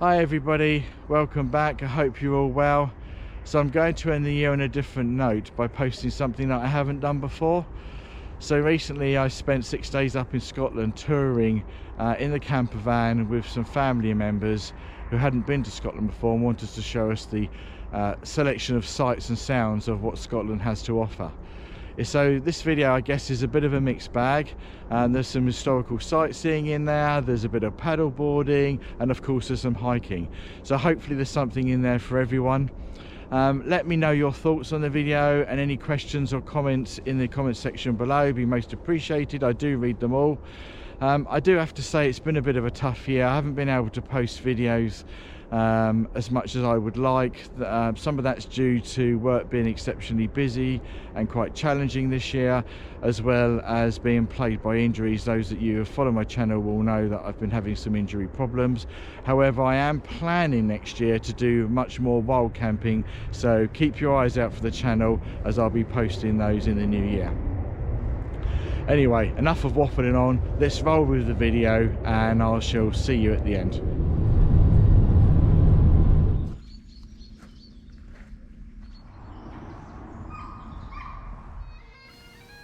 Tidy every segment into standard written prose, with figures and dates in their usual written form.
Hi everybody, welcome back. I hope you're all well. So I'm going to end the year on a different note by posting something that I haven't done before. So recently I spent 6 days up in Scotland touring in the camper van with some family members who hadn't been to Scotland before and wanted to show us the selection of sights and sounds of what Scotland has to offer. So this video, I guess, is a bit of a mixed bag. There's some historical sightseeing in there, there's a bit of paddle boarding, and of course there's some hiking. So hopefully there's something in there for everyone. Let me know your thoughts on the video, and any questions or comments in the comment section below would be most appreciated. I do read them all. I do have to say it's been a bit of a tough year. I haven't been able to post videos as much as I would like. Some of that's due to work being exceptionally busy and quite challenging this year, as well as being plagued by injuries. Those that you have followed my channel will know that I've been having some injury problems. However, I am planning next year to do much more wild camping, so keep your eyes out for the channel as I'll be posting those in the new year. Anyway, enough of waffling on, let's roll with the video and I shall see you at the end.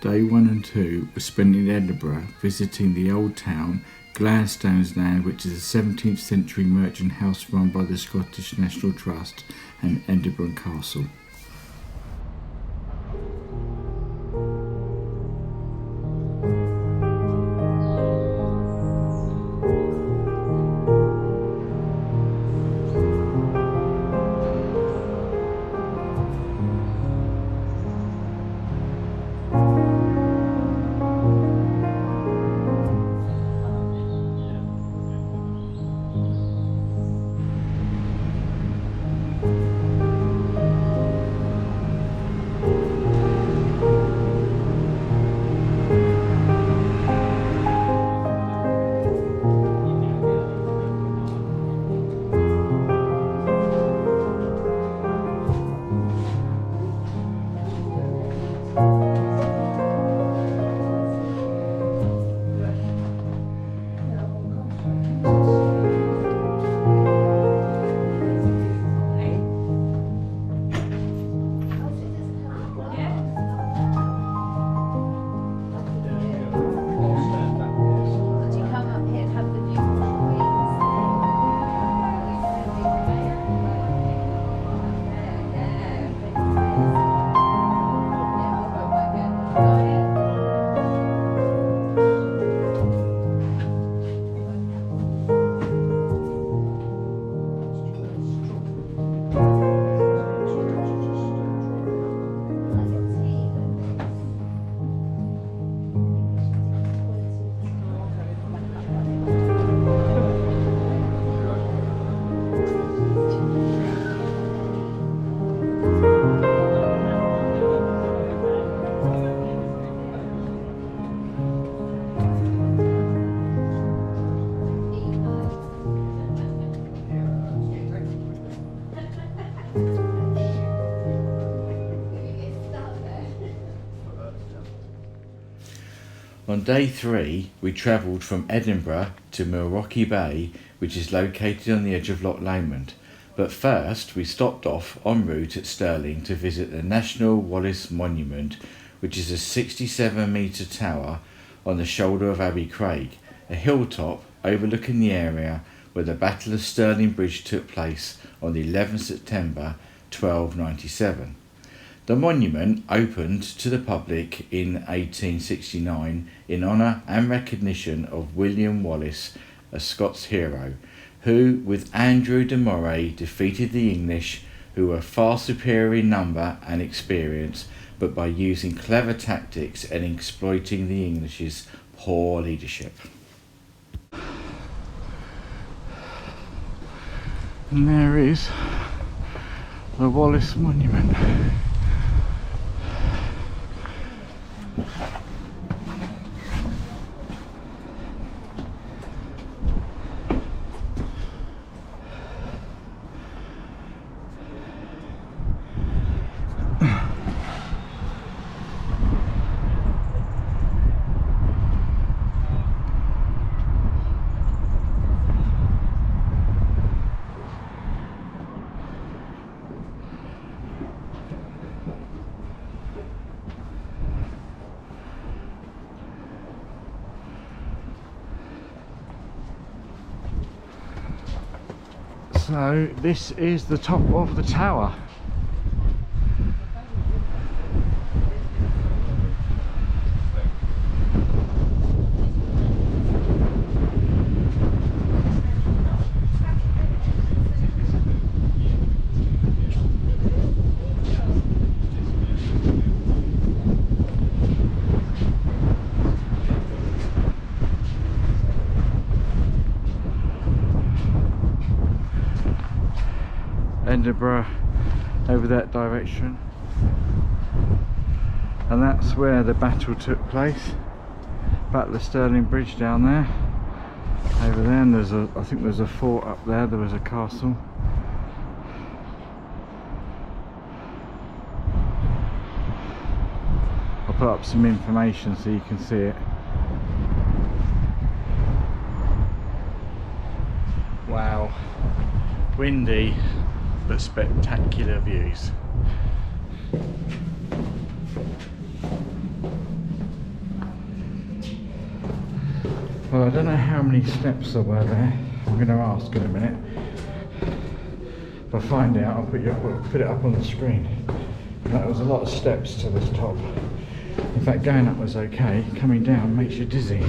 Day 1 and 2 were spent in Edinburgh visiting the old town, Gladstones Land, which is a 17th century merchant house run by the Scottish National Trust, and Edinburgh Castle. On day 3, we travelled from Edinburgh to Milwaukee Bay, which is located on the edge of Loch Lomond. But first, we stopped off en route at Stirling to visit the National Wallace Monument, which is a 67-metre tower on the shoulder of Abbey Craig, a hilltop overlooking the area where the Battle of Stirling Bridge took place on the 11th September 1297. The monument opened to the public in 1869 in honour and recognition of William Wallace, a Scots hero, who, with Andrew de Moray, defeated the English, who were far superior in number and experience, but by using clever tactics and exploiting the English's poor leadership. And there is the Wallace Monument. So this is the top of the tower. Edinburgh over that direction, and that's where the battle took place. Battle of Stirling Bridge down there, over there, and there's I think there's a fort up there. There was a castle. I'll put up some information so you can see it. Wow, windy but spectacular views. Well, I don't know how many steps there were there. I'm going to ask in a minute. If I find out, I'll put it up on the screen. That was a lot of steps to this top. In fact, going up was okay. Coming down makes you dizzy.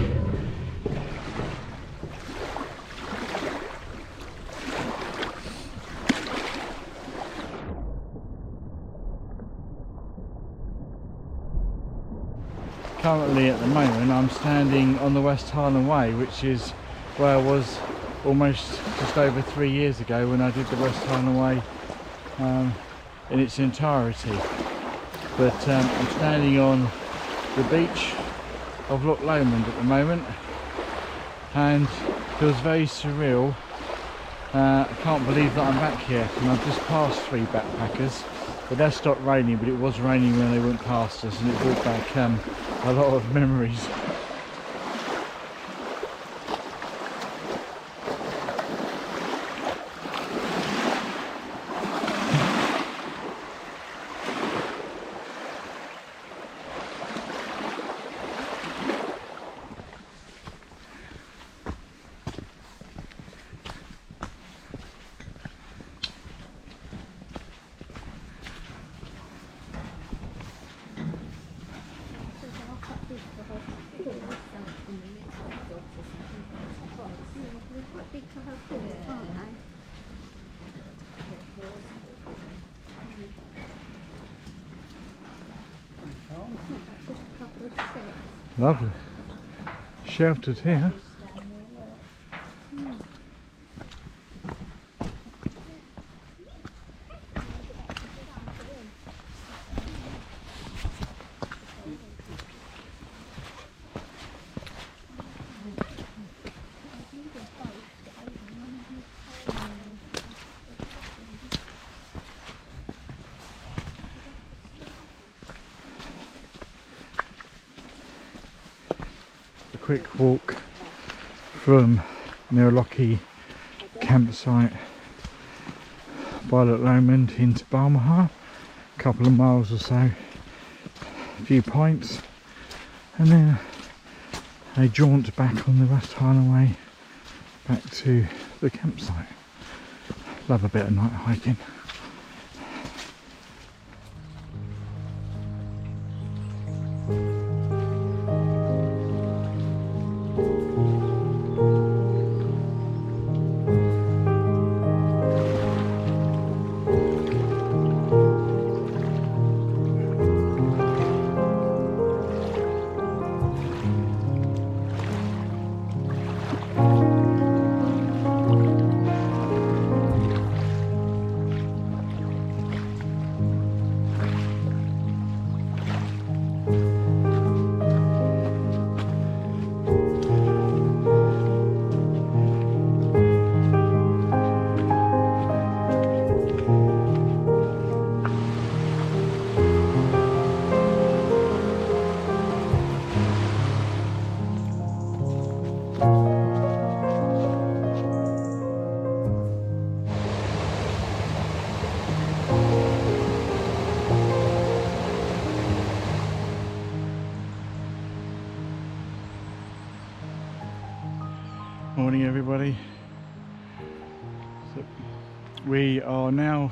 Currently at the moment I'm standing on the West Highland Way, which is where I was almost just over 3 years ago when I did the West Highland Way in its entirety. But I'm standing on the beach of Loch Lomond at the moment, and it feels very surreal. I can't believe that I'm back here, and I've just passed 3 backpackers. But that stopped raining, but it was raining when they went past us, and it brought back a lot of memories. Lovely. Sheltered here. Quick walk from Loch campsite by Loch Lomond into Balmaha, a couple of miles or so, a few pints, and then a jaunt back on the West Highland Way back to the campsite. Love a bit of night hiking. Morning everybody. So We are now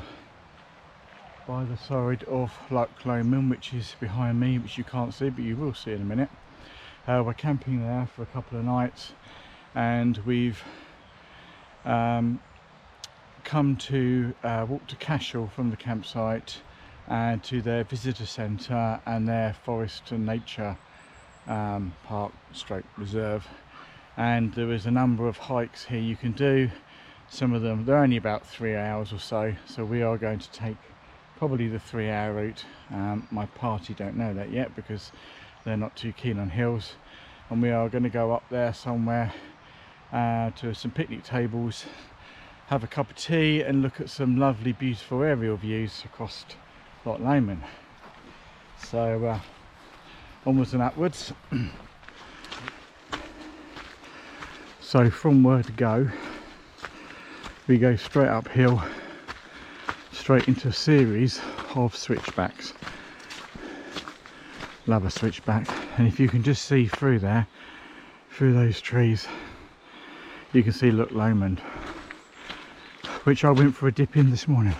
by the side of Loch Lomond, which is behind me, which you can't see but you will see in a minute. We're camping there for a couple of nights, and we've come to walk to Cashel from the campsite and to their visitor centre and their forest and nature park stroke reserve. And there is a number of hikes here you can do. Some of them, they're only about 3 hours or so, so we are going to take probably the 3-hour route. My party don't know that yet because they're not too keen on hills, and we are going to go up there somewhere to some picnic tables, have a cup of tea and look at some lovely beautiful aerial views across Loch Lomond. So onwards and upwards. So from where to go, we go straight uphill, straight into a series of switchbacks. Love a switchback, and if you can just see through there, through those trees, you can see Loch Lomond, which I went for a dip in this morning.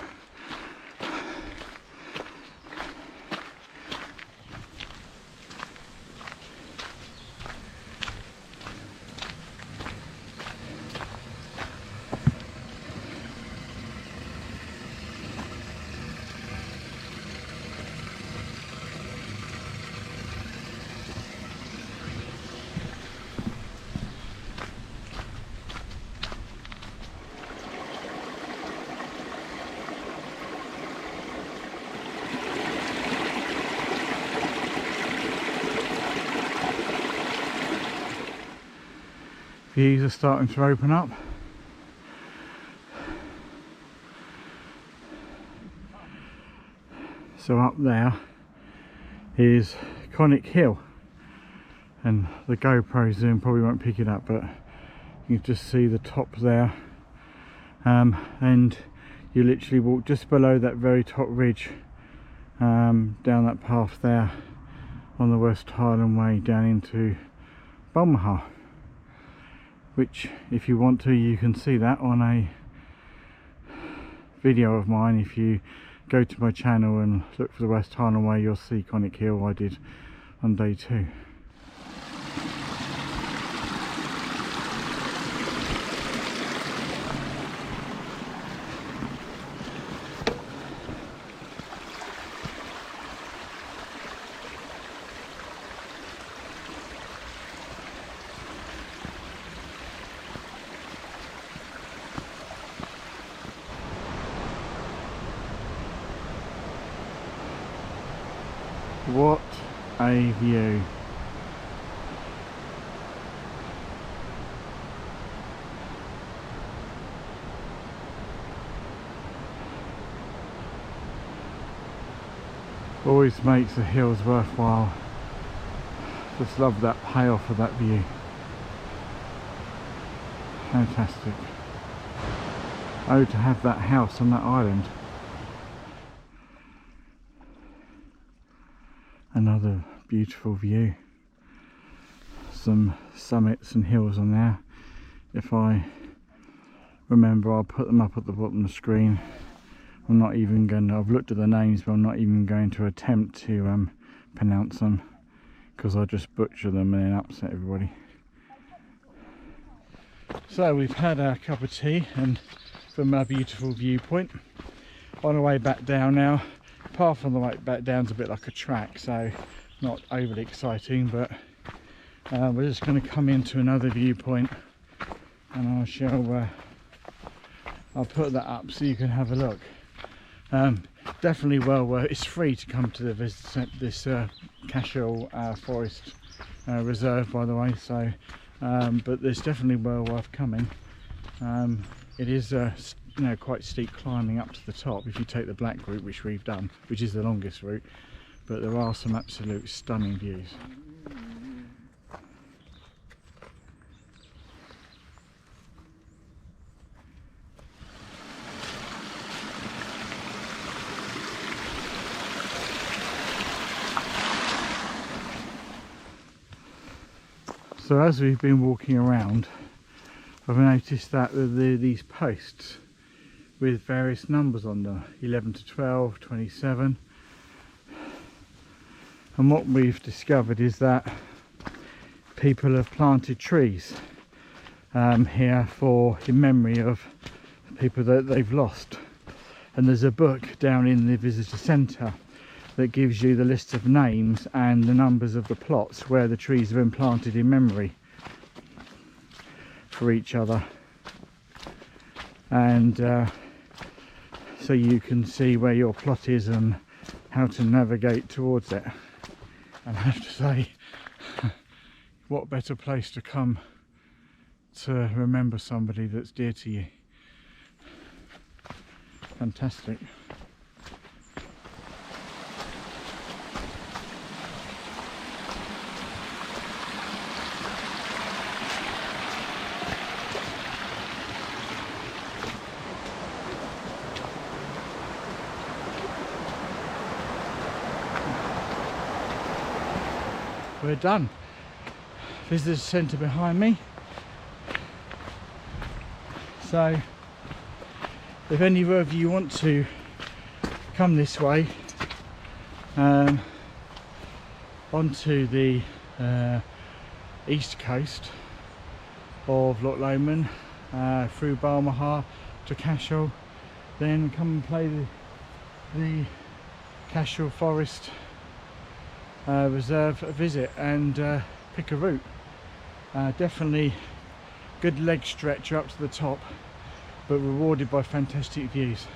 Views are starting to open up. So up there is Conic Hill, and the GoPro zoom probably won't pick it up, but you can just see the top there, and you literally walk just below that very top ridge, down that path there on the West Highland Way down into Bulmaha, which if you want to, you can see that on a video of mine. If you go to my channel and look for the West Highland Way, you'll see Conic Hill I did on day 2. What a view. Always makes the hills worthwhile. Just love that payoff of that view. Fantastic. Oh, to have that house on that island. Another beautiful view. Some summits and hills on there. If I remember, I'll put them up at the bottom of the screen. I'm not even going to, I've looked at the names, but I'm not even going to attempt to pronounce them, because I'll just butcher them and then upset everybody. So we've had our cup of tea and from our beautiful viewpoint. On our way back down now. Path on the way back down's a bit like a track, so not overly exciting, but we're just going to come into another viewpoint, and I shall I'll put that up so you can have a look. Definitely well worth. It's free to come to this Cashel Forest reserve, by the way. So, but it's definitely well worth coming. It is you know, quite steep climbing up to the top if you take the black route, which we've done, which is the longest route, but there are some absolute stunning views. So as we've been walking around, I've noticed that these posts with various numbers on them, 11 to 12, 27. And what we've discovered is that people have planted trees here in memory of people that they've lost. And there's a book down in the visitor centre that gives you the list of names and the numbers of the plots where the trees have been planted in memory for each other. And so you can see where your plot is and how to navigate towards it. And I have to say, what better place to come to remember somebody that's dear to you. Fantastic. We're done. Visitor centre behind me. So if any of you want to come this way onto the east coast of Loch Lomond through Balmaha to Cashel, then come and play the Cashel Forest reserve a visit and pick a route. Definitely good leg stretcher up to the top, but rewarded by fantastic views.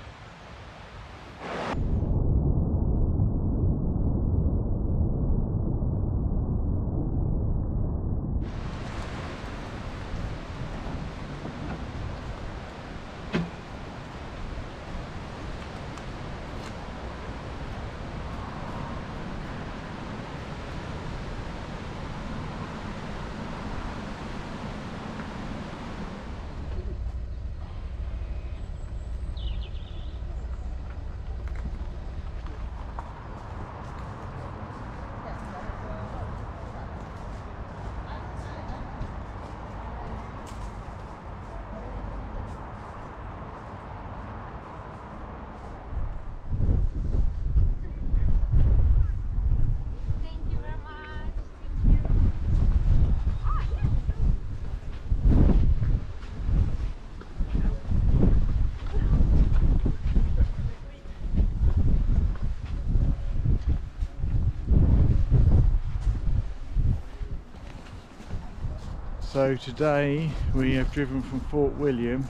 So today we have driven from Fort William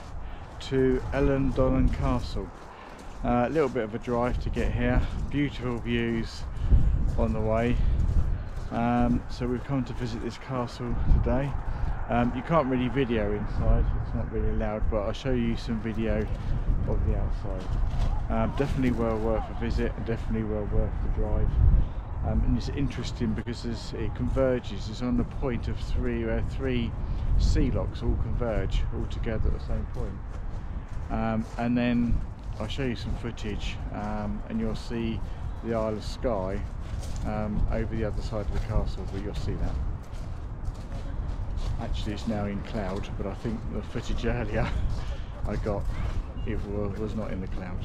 to Eilean Donan Castle. A little bit of a drive to get here, beautiful views on the way. So we've come to visit this castle today. You can't really video inside, it's not really allowed, but I'll show you some video of the outside. Definitely well worth a visit and definitely well worth the drive. And it's interesting because it converges. It's on the point of three sea locks all converge all together at the same point. And then I'll show you some footage and you'll see the Isle of Skye over the other side of the castle, but you'll see that. Actually it's now in cloud, but I think the footage earlier I got, it was not in the cloud.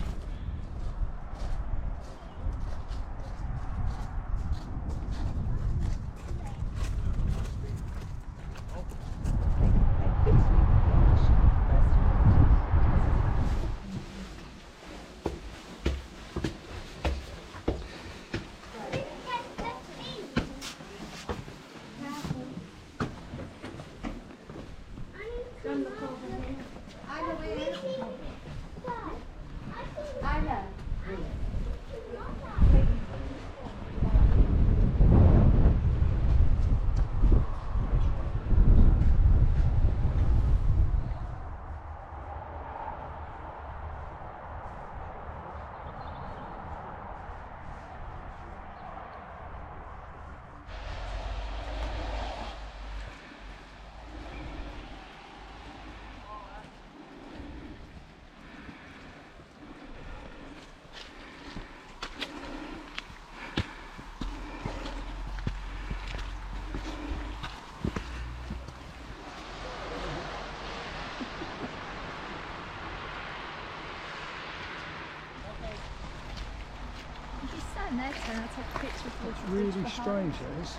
stand there, so I'll take a picture of the It's really strange, this.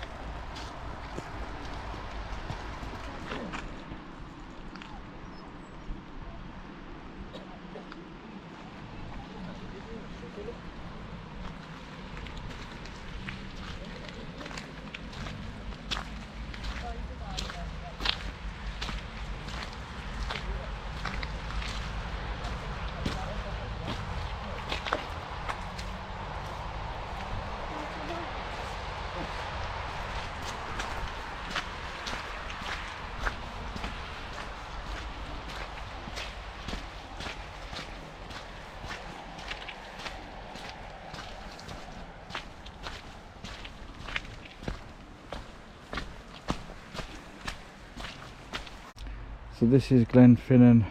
So this is Glenfinnan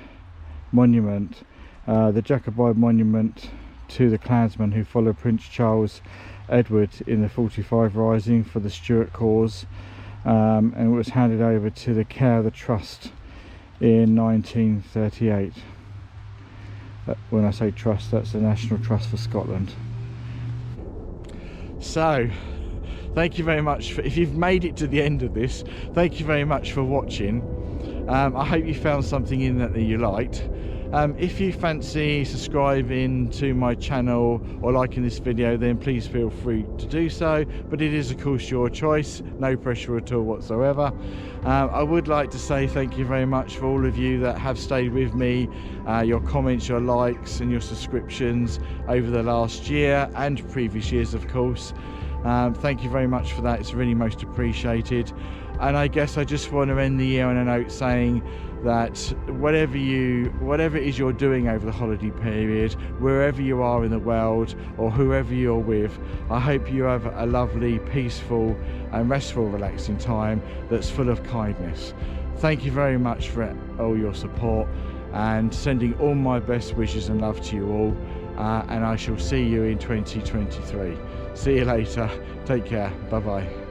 Monument, the Jacobite monument to the clansmen who followed Prince Charles Edward in the 45 Rising for the Stuart cause, and it was handed over to the care of the Trust in 1938. When I say trust, that's the National Trust for Scotland. So thank you very much for, if you've made it to the end of this, thank you very much for watching. I hope you found something in that you liked. If you fancy subscribing to my channel or liking this video, then please feel free to do so, but it is of course your choice, no pressure at all whatsoever. I would like to say thank you very much for all of you that have stayed with me, your comments, your likes and your subscriptions over the last year and previous years of course. Thank you very much for that, it's really most appreciated. And I guess I just want to end the year on a note saying that whatever it is you're doing over the holiday period, wherever you are in the world or whoever you're with, I hope you have a lovely, peaceful and restful, relaxing time that's full of kindness. Thank you very much for all your support, and sending all my best wishes and love to you all, and I shall see you in 2023. See you later, take care, bye bye.